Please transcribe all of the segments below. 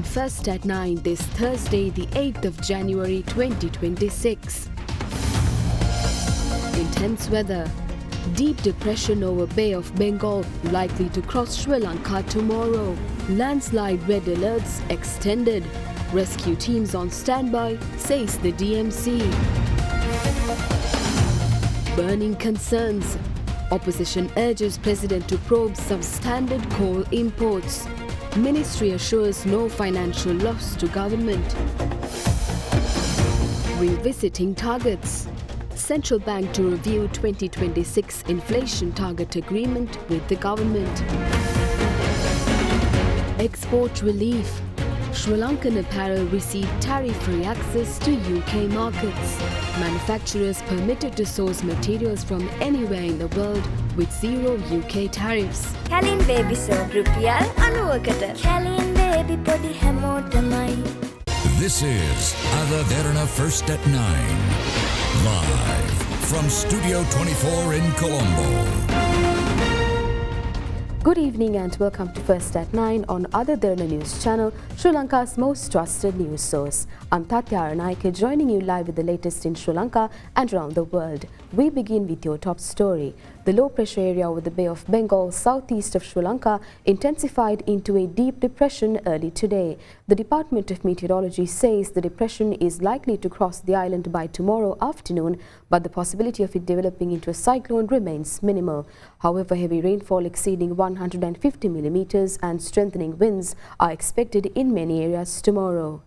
First at 9 this Thursday, the 8th of January 2026. Intense weather. Deep depression over Bay of Bengal likely to cross Sri Lanka tomorrow. Landslide red alerts extended. Rescue teams on standby, says the DMC. Burning concerns. Opposition urges President to probe substandard coal imports. Ministry assures no financial loss to government. Revisiting targets. Central Bank to review 2026 inflation target agreement with the government. Export relief. Sri Lankan apparel received tariff-free access to UK markets. Manufacturers permitted to source materials from anywhere in the world with zero UK tariffs. Kalin baby soap rupial 90කට. Kalin baby podi හැමෝටමයි. This is Derana First at 9. Live from Studio 24 in Colombo. Good evening and welcome to First at 9 on Derana News Channel, Sri Lanka's most trusted news source. I'm Tatyara Naika, joining you live with the latest in Sri Lanka and around the world. We begin with your top story. The low pressure area over the Bay of Bengal, southeast of Sri Lanka, intensified into a deep depression early today. The Department of Meteorology says the depression is likely to cross the island by tomorrow afternoon, but the possibility of it developing into a cyclone remains minimal. However, heavy rainfall exceeding 150 millimeters and strengthening winds are expected in many areas tomorrow.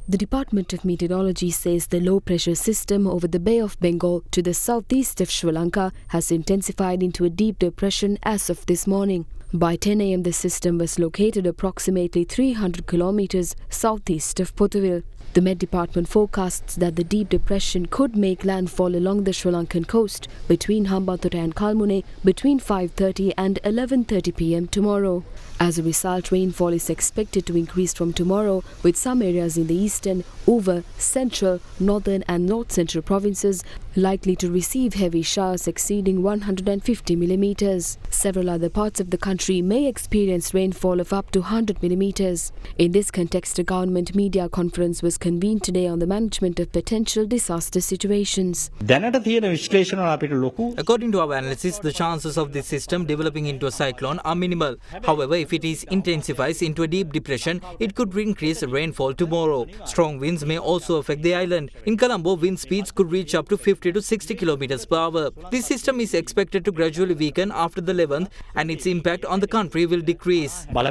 The Department of Meteorology says the low-pressure system over the Bay of Bengal to the southeast of Sri Lanka has intensified into a deep depression as of this morning. By 10 a.m. the system was located approximately 300 kilometers southeast of Pothuwil. The Met Department forecasts that the deep depression could make landfall along the Sri Lankan coast between Hambantota and Kalmune between 5:30 and 11:30 p.m. tomorrow. As a result, rainfall is expected to increase from tomorrow, with some areas in the eastern, over, central, northern and north central provinces likely to receive heavy showers exceeding 150 millimeters. Several other parts of the country may experience rainfall of up to 100 millimeters. In this context, a government media conference was convened today on the management of potential disaster situations. According to our analysis, the chances of this system developing into a cyclone are minimal. However, if it intensifies into a deep depression, it could increase rainfall tomorrow. Strong winds may also affect the island. In Colombo, wind speeds could reach up to 50 to 60 kilometers per hour. This system is expected to gradually weaken after the 11th, and its impact on the country will decrease. Red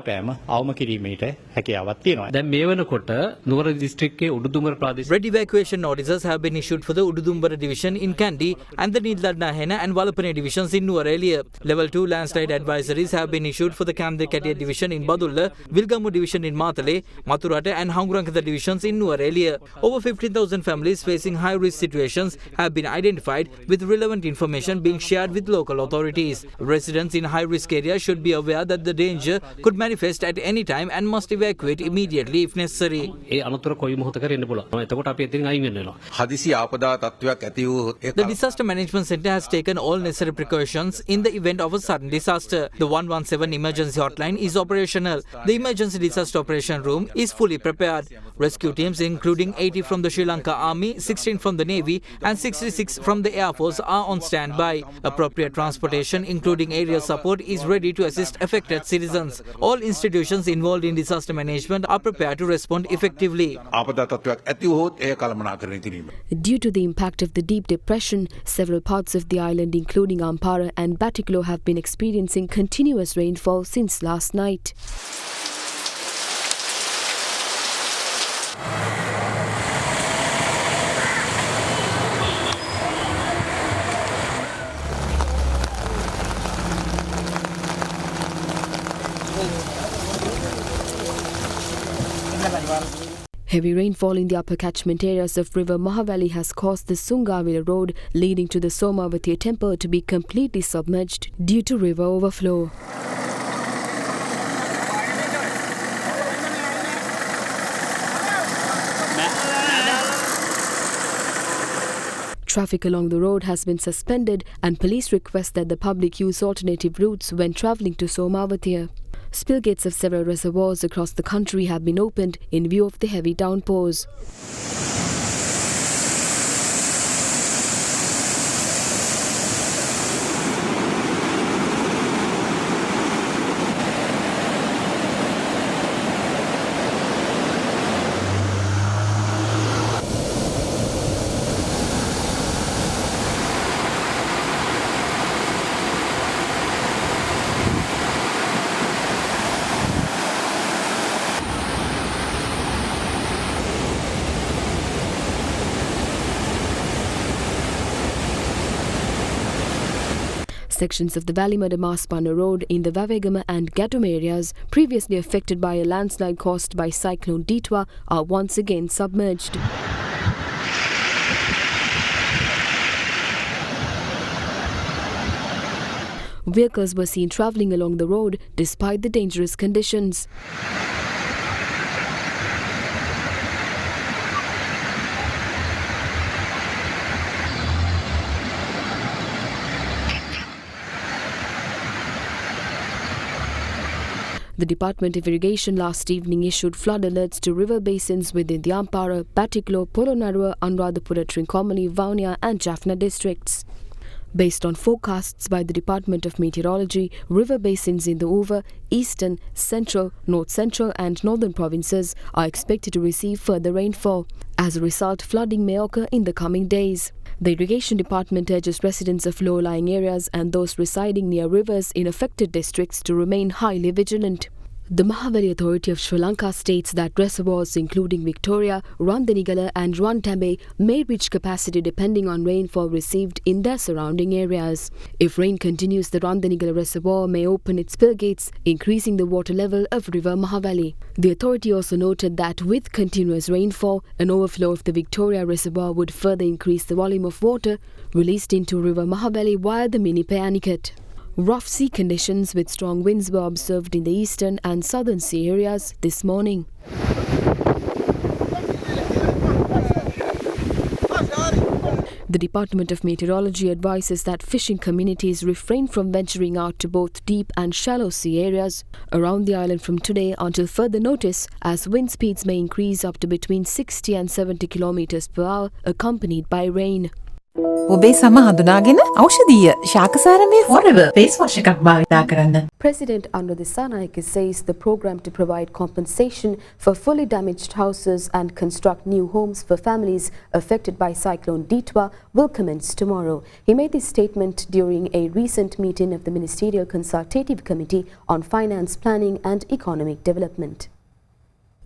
evacuation notices have been issued for the Ududumbara division in Kandy and the Nidladnahena and Walapane divisions in Nuwara. Level 2 landslide advisories have been issued for the Kamdekatiya division in Badulla, Vilgamu division in Matale, Maturata and Hangurankada divisions in Nuwara. Over 15,000 families facing high-risk situations have been identified, with relevant information being shared with local authorities. Residents in high-risk areas should be aware that the danger could manifest at any time and must evacuate immediately if necessary. The Disaster Management Centre has taken all necessary precautions in the event of a sudden disaster. The 117 emergency hotline is operational. The Emergency Disaster Operation Room is fully prepared. Rescue teams, including 80 from the Sri Lanka Army, 16 from the Navy and 66 from the Air Force, are on standby. Appropriate transportation, including aerial support, is ready to assist affected citizens. All institutions involved in disaster management are prepared to respond effectively. Due to the impact of the deep depression, several parts of the island, including Ampara and Batticaloa, have been experiencing continuous rainfall since last night. Heavy rainfall in the upper catchment areas of River Mahavali has caused the Sungavila road leading to the Somavati temple to be completely submerged due to river overflow. Traffic along the road has been suspended and police request that the public use alternative routes when travelling to Somavati. Spill gates of several reservoirs across the country have been opened in view of the heavy downpours. Sections of the Valimada-Maspana Road in the Vavegama and Gatum areas, previously affected by a landslide caused by Cyclone Ditwa, are once again submerged. Vehicles were seen travelling along the road despite the dangerous conditions. The Department of Irrigation last evening issued flood alerts to river basins within the Ampara, Patiklo, Polonnaruwa, Anuradhapura, Trincomalee, Vavuniya and Jaffna districts. Based on forecasts by the Department of Meteorology, river basins in the Uva, Eastern, Central, North Central and Northern provinces are expected to receive further rainfall. As a result, flooding may occur in the coming days. The Irrigation Department urges residents of low-lying areas and those residing near rivers in affected districts to remain highly vigilant. The Mahaweli Authority of Sri Lanka states that reservoirs including Victoria, Randanigala and Rantambe may reach capacity depending on rainfall received in their surrounding areas. If rain continues, the Randanigala reservoir may open its spill gates, increasing the water level of River Mahaweli. The authority also noted that with continuous rainfall, an overflow of the Victoria reservoir would further increase the volume of water released into River Mahaweli via the mini Payanikat. Rough sea conditions with strong winds were observed in the eastern and southern sea areas this morning. The Department of Meteorology advises that fishing communities refrain from venturing out to both deep and shallow sea areas around the island from today until further notice, as wind speeds may increase up to between 60 and 70 kilometers per hour, accompanied by rain. ඔබේ සම හඳුනාගෙන ඖෂධීය ශාකසාරමේ forever face wash එකක් භාවිතා කරන්න. President Auditor Derana says the program to provide compensation for fully damaged houses and construct new homes for families affected by Cyclone Ditwa will commence tomorrow. He made this statement during a recent meeting of the Ministerial Consultative Committee on Finance, Planning and Economic Development.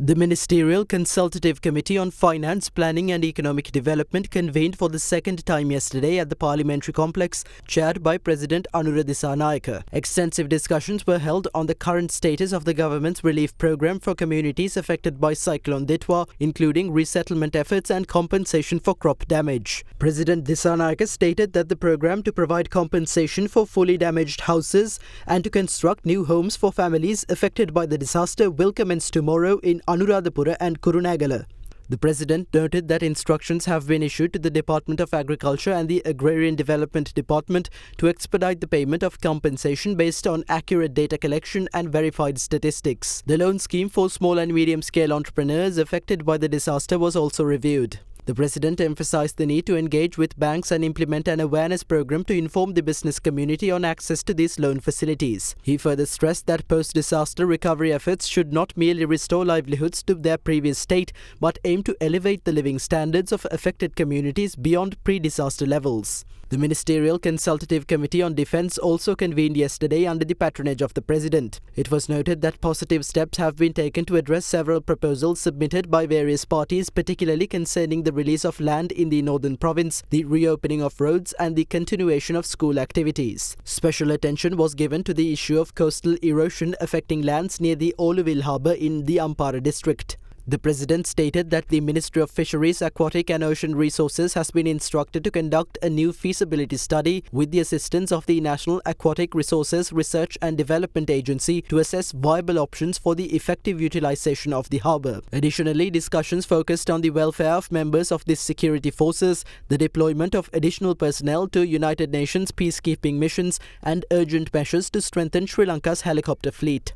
The Ministerial Consultative Committee on Finance, Planning and Economic Development convened for the second time yesterday at the Parliamentary Complex, chaired by President Auditor Derana. Extensive discussions were held on the current status of the government's relief program for communities affected by Cyclone Ditwa, including resettlement efforts and compensation for crop damage. President Derana stated that the program to provide compensation for fully damaged houses and to construct new homes for families affected by the disaster will commence tomorrow in Anuradhapura and Kurunegala. The President noted that instructions have been issued to the Department of Agriculture and the Agrarian Development Department to expedite the payment of compensation based on accurate data collection and verified statistics. The loan scheme for small and medium-scale entrepreneurs affected by the disaster was also reviewed. The President emphasized the need to engage with banks and implement an awareness program to inform the business community on access to these loan facilities. He further stressed that post-disaster recovery efforts should not merely restore livelihoods to their previous state, but aim to elevate the living standards of affected communities beyond pre-disaster levels. The Ministerial Consultative Committee on Defence also convened yesterday under the patronage of the President. It was noted that positive steps have been taken to address several proposals submitted by various parties, particularly concerning the release of land in the northern province, the reopening of roads and the continuation of school activities. Special attention was given to the issue of coastal erosion affecting lands near the Oluville harbour in the Ampara district. The President stated that the Ministry of Fisheries, Aquatic and Ocean Resources has been instructed to conduct a new feasibility study with the assistance of the National Aquatic Resources Research and Development Agency to assess viable options for the effective utilisation of the harbour. Additionally, discussions focused on the welfare of members of the security forces, the deployment of additional personnel to United Nations peacekeeping missions and urgent measures to strengthen Sri Lanka's helicopter fleet.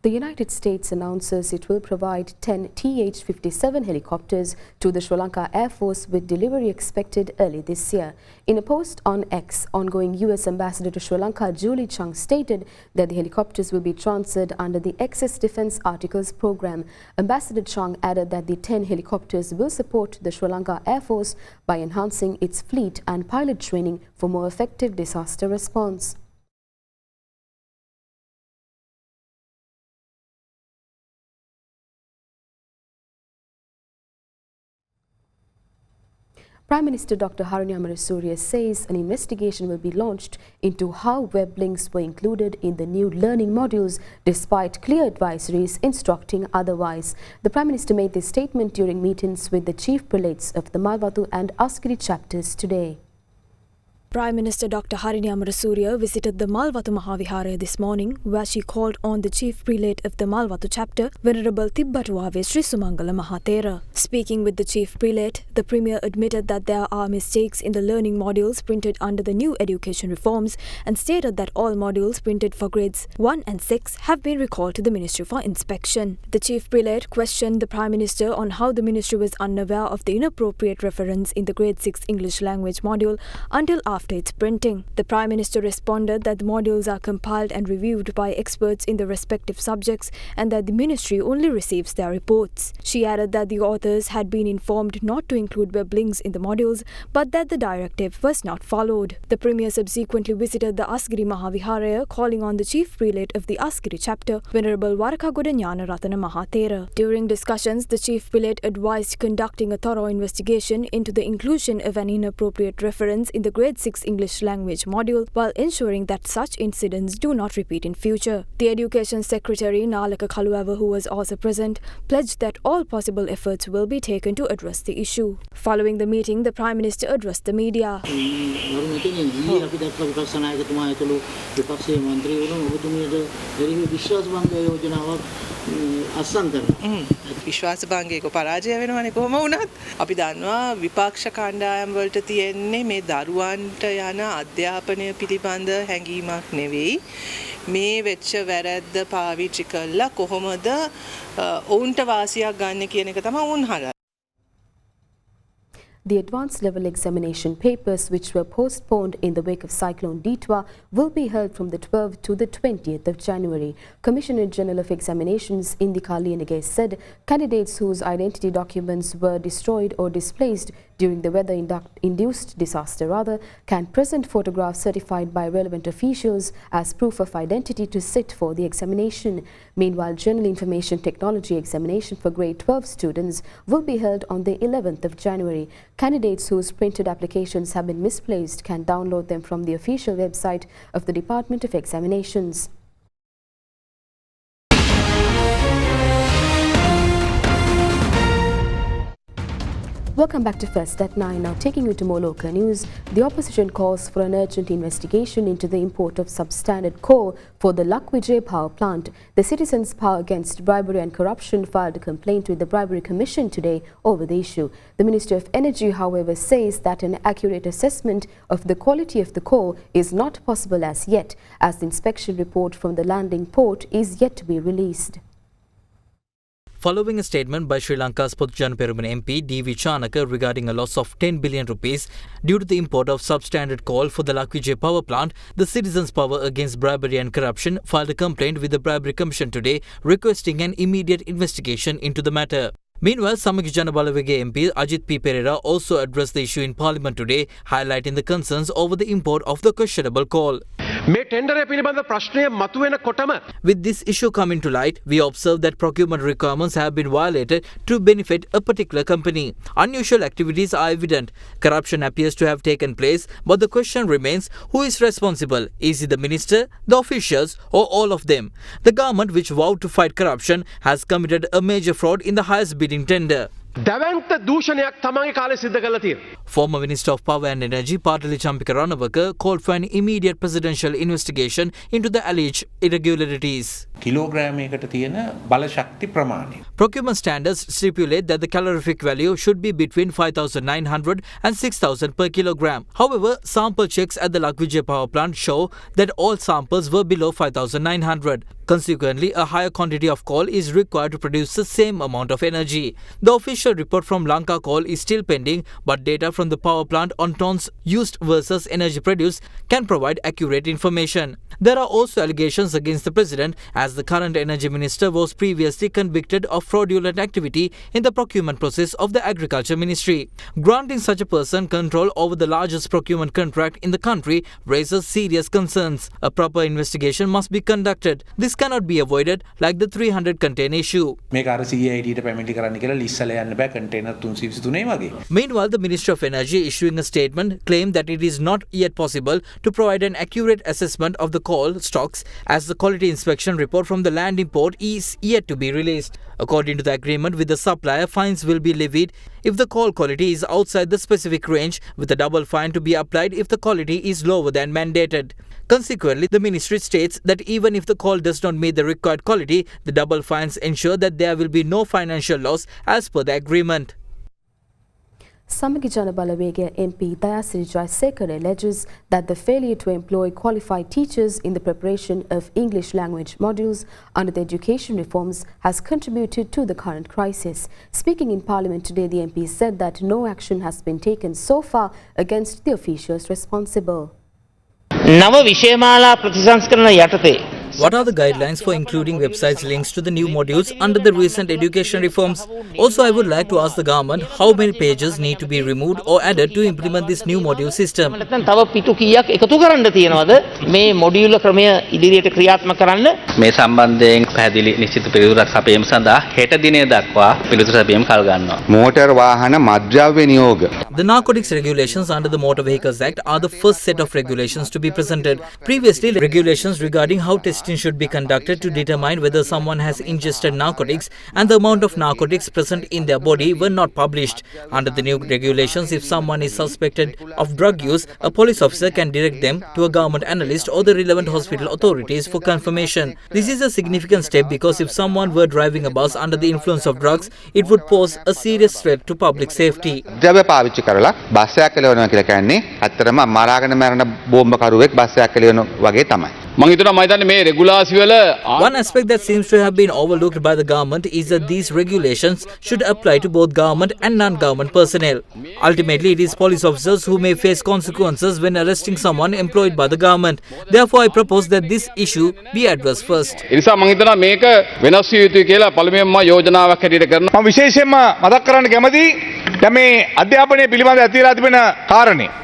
The United States announces it will provide 10 TH-57 helicopters to the Sri Lanka Air Force with delivery expected early this year. In a post on X, ongoing US Ambassador to Sri Lanka Julie Chung stated that the helicopters will be transferred under the Excess Defence Articles program. Ambassador Chung added that the 10 helicopters will support the Sri Lanka Air Force by enhancing its fleet and pilot training for more effective disaster response. Prime Minister Dr. Harini Amarasuriya says an investigation will be launched into how web links were included in the new learning modules despite clear advisories instructing otherwise. The Prime Minister made this statement during meetings with the chief prelates of the Malwatu and Askari chapters today. Prime Minister Dr. Harini Amarasuriya visited the Malwatu Mahaviharaya this morning, where she called on the Chief Prelate of the Malwatu chapter, Venerable Tibbatuave Sri Sumangala Mahatera. Speaking with the Chief Prelate, the Premier admitted that there are mistakes in the learning modules printed under the new education reforms and stated that all modules printed for grades 1 and 6 have been recalled to the Ministry for inspection. The Chief Prelate questioned the Prime Minister on how the Ministry was unaware of the inappropriate reference in the grade 6 English language module until after its printing. The Prime Minister responded that the modules are compiled and reviewed by experts in the respective subjects and that the Ministry only receives their reports. She added that the authors had been informed not to include web links in the modules, but that the directive was not followed. The Premier subsequently visited the Asgiri Mahaviharaya, calling on the Chief Prelate of the Asgiri chapter, Venerable Warakagoda Jnana Ratana Mahatera. During discussions, the Chief Prelate advised conducting a thorough investigation into the inclusion of an inappropriate reference in the grade 6 English language module while ensuring that such incidents do not repeat in future. The Education Secretary Nalaka Kaluava, who was also present, pledged that all possible efforts will be taken to address the issue. Following the meeting, the Prime Minister addressed the media. විශ්වාස භංගයක පරාජය වෙනවනේ කොහොම වුණත් අපි දන්නවා විපක්ෂ කණ්ඩායම් වලට තියෙන්නේ මේ දරුවන්ට යන අධ්‍යාපනය පිළිබඳ හැඟීමක් නෙවෙයි මේ වෙච්ච වැරද්ද පාවිච්චි කළා කොහොමද ඔවුන්ට වාසියක් ගන්න කියන එක තමයි උන් හදන්නේ. The advanced level examination papers, which were postponed in the wake of Cyclone Ditwa, will be held from the 12th to the 20th of January. Commissioner General of Examinations Indika Lienege said candidates whose identity documents were destroyed or displaced during the weather-induced disaster can present photographs certified by relevant officials as proof of identity to sit for the examination. Meanwhile, General Information Technology examination for grade 12 students will be held on the 11th of January. Candidates whose printed applications have been misplaced can download them from the official website of the Department of Examinations. Welcome back to First at 9. Now taking you to more local news. The opposition calls for an urgent investigation into the import of substandard coal for the Lakwijay power plant. The Citizens Power Against Bribery and Corruption filed a complaint with the Bribery Commission today over the issue. The Minister of Energy, however, says that an accurate assessment of the quality of the coal is not possible as yet, as the inspection report from the landing port is yet to be released. Following a statement by Sri Lanka's Potujana Peruman MP D.V. Chanaka regarding a loss of 10 billion rupees due to the import of substandard coal for the Lakwijay power plant, the Citizens Power Against Bribery and Corruption filed a complaint with the Bribery Commission today requesting an immediate investigation into the matter. Meanwhile, Samaki Jana Balawege MP Ajit P. Pereira also addressed the issue in Parliament today, highlighting the concerns over the import of the questionable coal. With this issue coming to light, we observe that procurement requirements have been violated to benefit a particular company. Unusual activities are evident. Corruption appears to have taken place, but the question remains, who is responsible? Is it the minister, the officials, or all of them? The government, which vowed to fight corruption, has committed a major fraud in the highest bidding tender. Former Minister of Power and Energy Patali Champika Ranawaka called for an immediate presidential investigation into the alleged irregularities. Procurement standards stipulate that the calorific value should be between 5,900 and 6,000 per kilogram. However, sample checks at the Lakwijay power plant show that all samples were below 5,900. Consequently, a higher quantity of coal is required to produce the same amount of energy. The official report from Lanka coal is still pending, but data from the power plant on tons used versus energy produced can provide accurate information. There are also allegations against the president, as the current energy minister was previously convicted of fraudulent activity in the procurement process of the agriculture ministry. Granting such a person control over the largest procurement contract in the country raises serious concerns. A proper investigation must be conducted. This cannot be avoided, like the 300 container issue. Meanwhile, the Ministry of Energy, issuing a statement, claimed that it is not yet possible to provide an accurate assessment of the coal stocks, as the quality inspection report from the landing port is yet to be released. According to the agreement with the supplier, fines will be levied if the coal quality is outside the specific range, with a double fine to be applied if the quality is lower than mandated. Consequently, the ministry states that even if the coal does not meet the required quality, the double fines ensure that there will be no financial loss as per the agreement. Samagi Janabalawege MP Dayasri Jaysekar alleges that the failure to employ qualified teachers in the preparation of English language modules under the education reforms has contributed to the current crisis. Speaking in Parliament today, the MP said that no action has been taken so far against the officials responsible. නව විෂයමාලා ප්‍රතිසංස්කරණ යටතේ What are the guidelines for including websites links to the new modules under the recent education reforms? Also, I would like to ask the government how many pages need to be removed or added to implement this new module system. නැත්නම් තව පිටු කීයක් එකතු කරන්න තියෙනවද මේ මොඩියුල ක්‍රමය ඉදිරියට ක්‍රියාත්මක කරන්න මේ සම්බන්ධයෙන් පැහැදිලි නිශ්චිත පිළිතුරක් සපයීම සඳහා හෙට දිනය දක්වා පිළිතුරු සපයීම කල් ගන්නවා. මෝටර් වාහන මද්ද්‍රව්‍ය නියෝග. The narcotics regulations under the Motor Vehicles Act are the first set of regulations to be presented. Previously, regulations regarding how testing should be conducted to determine whether someone has ingested narcotics and the amount of narcotics present in their body were not published. Under the new regulations, if someone is suspected of drug use, a police officer can direct them to a government analyst or the relevant hospital authorities for confirmation. This is a significant step because if someone were driving a bus under the influence of drugs, it would pose a serious threat to public safety. ද්‍රව්‍ය පාවිච්චි කරලා bus එකක් එලවනවා කියලා කියන්නේ ඇත්තටම මරාගෙන මරන බෝම්බකරුවෙක් bus එකක් එලවන වගේ තමයි. One aspect that seems to have been overlooked by the government is that these regulations should apply to both government and non-government personnel. Ultimately, it is police officers who may face consequences when arresting someone employed by the government. Therefore, I propose that this issue be addressed first.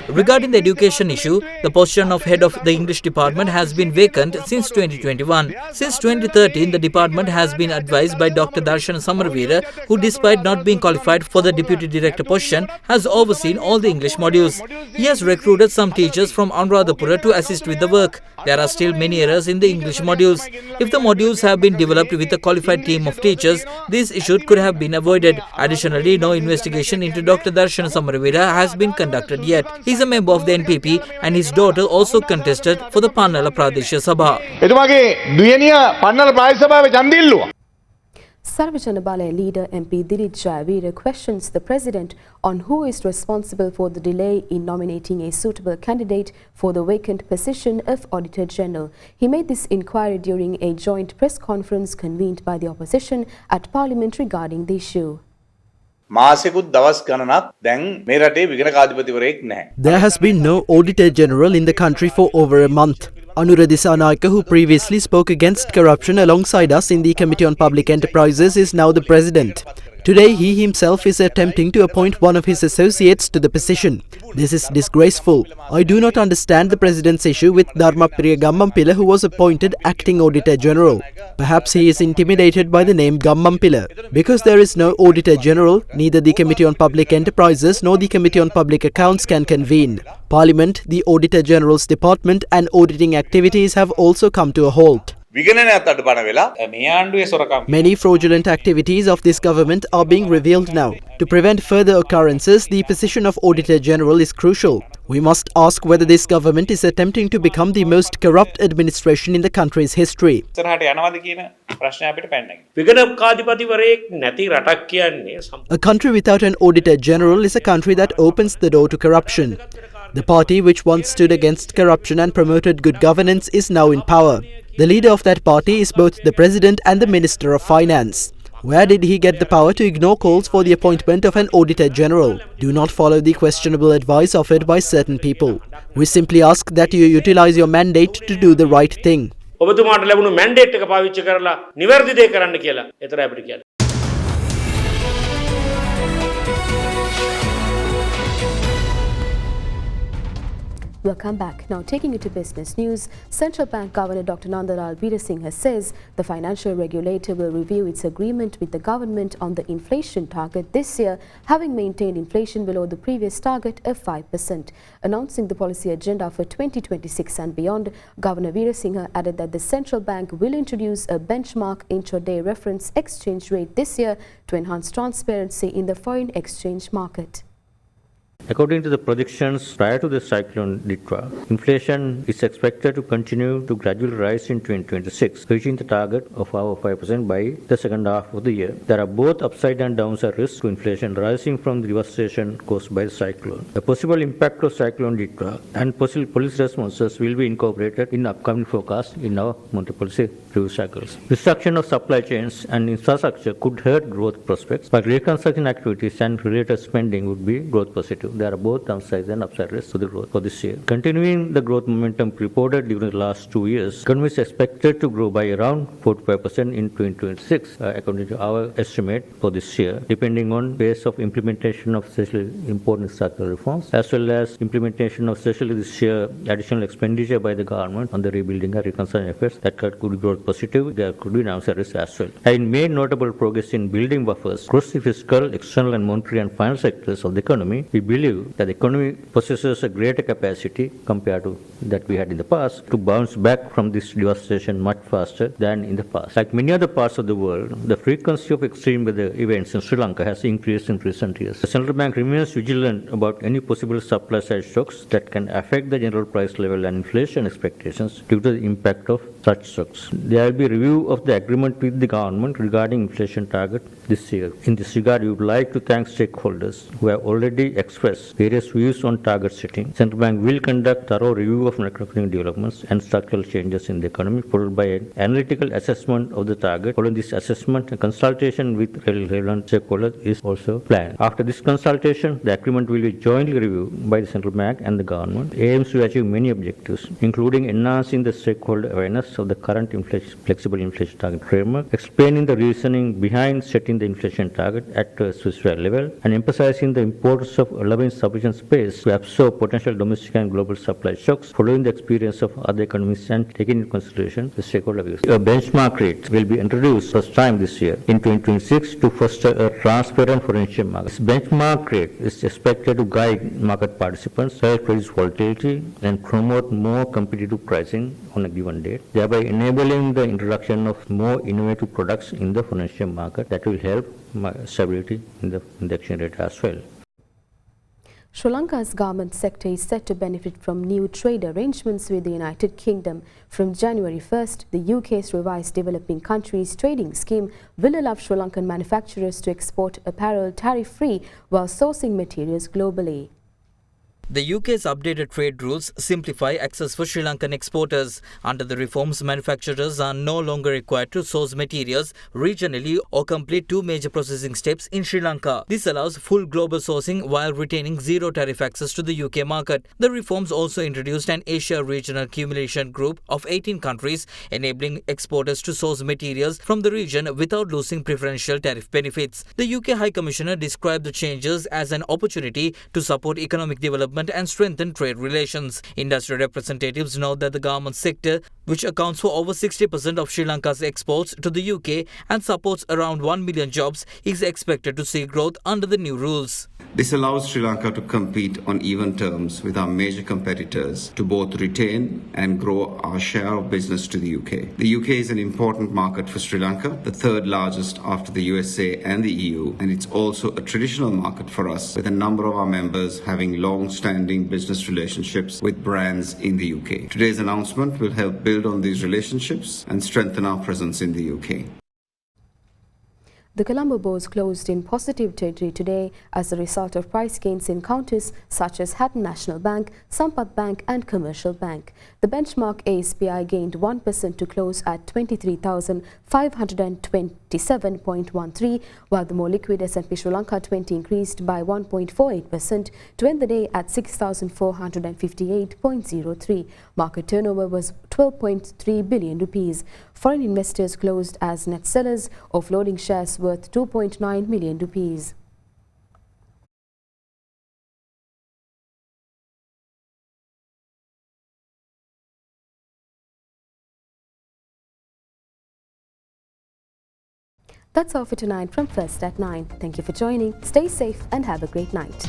Regarding the education issue, the position of head of the English department has been vacant since 2021. Since 2013, the department has been advised by Dr. Darshana Samarveera, who despite not being qualified for the deputy director position, has overseen all the English modules. He has recruited some teachers from Anuradhapura to assist with the work. There are still many errors in the English modules. If the modules have been developed with a qualified team of teachers, this issue could have been avoided. Additionally, no investigation into Dr. Darshana Samarveera has been conducted yet. He is a member of the NPP and his daughter also contested for the Pannala Pradesh Sabha. Sarvajanabala leader MP Dilip Jayavira questions the president on who is responsible for the delay in nominating a suitable candidate for the vacant position of Auditor General. He made this inquiry during a joint press conference convened by the opposition at Parliament regarding the issue. There has been no Auditor General in the country for over a month. Anura Dissanayake, who previously spoke against corruption alongside us in the Committee on Public Enterprises, is now the president. Today, he himself is attempting to appoint one of his associates to the position. This is disgraceful. I do not understand the president's issue with Dharmapriya Gammampila, who was appointed acting Auditor General. Perhaps he is intimidated by the name Gammampila. Because there is no Auditor General, neither the Committee on Public Enterprises nor the Committee on Public Accounts can convene. Parliament, the Auditor General's department and auditing activities have also come to a halt. Many fraudulent activities of this government are being revealed now. To prevent further occurrences, the position of Auditor General is crucial. We must ask whether this government is attempting to become the most corrupt administration in the country's history. A country without an Auditor General is a country that opens the door to corruption. The party, which once stood against corruption and promoted good governance, is now in power. The leader of that party is both the President and the Minister of Finance. Where did he get the power to ignore calls for the appointment of an Auditor General? Do not follow the questionable advice offered by certain people. We simply ask that you utilize your mandate to do the right thing. ඔබතුමාට ලැබුණු mandate එක පාවිච්චි කරලා නිවැරදි දේ කරන්න කියලා එතන අපිට කියන්න. Welcome back. Now taking you to business news, Central Bank Governor Dr. Nandalal Veerasinghe says the financial regulator will review its agreement with the government on the inflation target this year, having maintained inflation below the previous target of 5%. Announcing the policy agenda for 2026 and beyond, Governor Veerasinghe added that the central bank will introduce a benchmark intraday reference exchange rate this year to enhance transparency in the foreign exchange market. According to the projections prior to the cyclone Derana, inflation is expected to continue to gradually rise in 2026, reaching the target of our 5% by the second half of the year. There are both upside and downside risks to inflation rising from the devastation caused by the cyclone. The possible impact of cyclone Derana and possible policy responses will be incorporated in upcoming forecasts in our monetary policy review cycles. Destruction of supply chains and infrastructure could hurt growth prospects, but reconstruction activities and related spending would be growth positive. There are both downsides and upside risks to the growth for this year. Continuing the growth momentum reported during the last 2 years, economy is expected to grow by around 4-5% in 2026, according to our estimate for this year, depending on pace of implementation of socially important structural reforms, as well as implementation of socially this year additional expenditure by the government on the rebuilding and reconstruction efforts that could be growth positive. There could be downside risks as well. Having made notable progress in building buffers across the fiscal, external, and monetary and financial sectors of the economy, we believe that the economy possesses a greater capacity compared to that we had in the past to bounce back from this devastation much faster than in the past. Like many other parts of the world, the frequency of extreme weather events in Sri Lanka has increased in recent years. The central bank remains vigilant about any possible supply side shocks that can affect the general price level and inflation expectations due to the impact of such shocks. There will be a review of the agreement with the government regarding inflation target this year. In this regard, we would like to thank stakeholders who have already expressed various views on target setting. Central Bank will conduct thorough review of macroeconomic developments and structural changes in the economy, followed by an analytical assessment of the target. Following this assessment, a consultation with relevant stakeholders is also planned. After this consultation, the agreement will be jointly reviewed by the Central Bank and the government. It aims to achieve many objectives, including enhancing the stakeholder awareness of the current flexible inflation target framework, explaining the reasoning behind setting the inflation target at a Swiss level, and emphasizing the importance of allowing sufficient space to absorb potential domestic and global supply shocks following the experience of other economies and taking into consideration the stakeholder views. A benchmark rate will be introduced first time this year in 2026 to foster a transparent foreign exchange market. This benchmark rate is expected to guide market participants, help reduce volatility, and promote more competitive pricing on a given date, thereby enabling the introduction of more innovative products in the foreign exchange market that will help stability in the exchange rate as well. Sri Lanka's garment sector is set to benefit from new trade arrangements with the United Kingdom. From January 1st, the UK's revised Developing Countries Trading Scheme will allow Sri Lankan manufacturers to export apparel tariff-free while sourcing materials globally. The UK's updated trade rules simplify access for Sri Lankan exporters. Under the reforms, manufacturers are no longer required to source materials regionally or complete 2 major processing steps in Sri Lanka. This allows full global sourcing while retaining zero tariff access to the UK market. The reforms also introduced an Asia Regional Accumulation Group of 18 countries, enabling exporters to source materials from the region without losing preferential tariff benefits. The UK High Commissioner described the changes as an opportunity to support economic development and strengthen trade relations. Industry representatives note that the garment sector, which accounts for over 60% of Sri Lanka's exports to the UK and supports around 1 million jobs, is expected to see growth under the new rules. This allows Sri Lanka to compete on even terms with our major competitors to both retain and grow our share of business to the UK. The UK is an important market for Sri Lanka, the third largest after the USA and the EU, and it's also a traditional market for us, with a number of our members having long-standing business relationships with brands in the UK. Today's announcement will help build on these relationships and strengthen our presence in the UK. The Colombo bourse closed in positive territory today as a result of price gains in counters such as Hatton National Bank, Sampath Bank and Commercial Bank. The benchmark ASPI gained 1% to close at 23,527.13, while the more liquid S&P Sri Lanka 20 increased by 1.48% to end the day at 6,458.03. Market turnover was 12.3 billion rupees. Foreign investors closed as net sellers, offloading shares worth 2.9 million rupees. That's all for tonight from First at 9. Thank you for joining. Stay safe and have a great night.